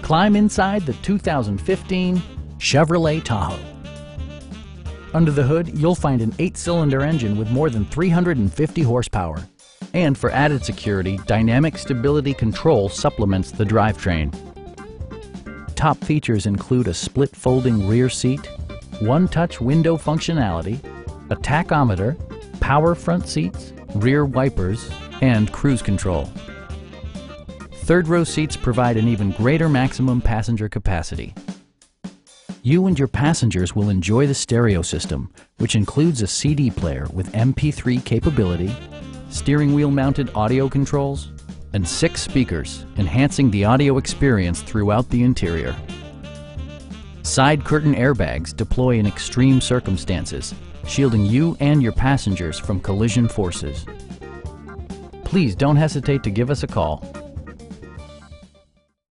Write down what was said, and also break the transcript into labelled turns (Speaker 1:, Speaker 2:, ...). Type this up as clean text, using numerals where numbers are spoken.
Speaker 1: Climb inside the 2015 Chevrolet Tahoe. Under the hood, you'll find an 8-cylinder engine with more than 350 horsepower. And for added security, dynamic stability control supplements the drivetrain. Top features include a split folding rear seat, one-touch window functionality, a tachometer, power front seats, rear wipers, and cruise control. Third-row seats provide an even greater maximum passenger capacity. You and your passengers will enjoy the stereo system, which includes a CD player with MP3 capability, steering wheel mounted audio controls, and 6 speakers, enhancing the audio experience throughout the interior. Side curtain airbags deploy in extreme circumstances, shielding you and your passengers from collision forces. Please don't hesitate to give us a call.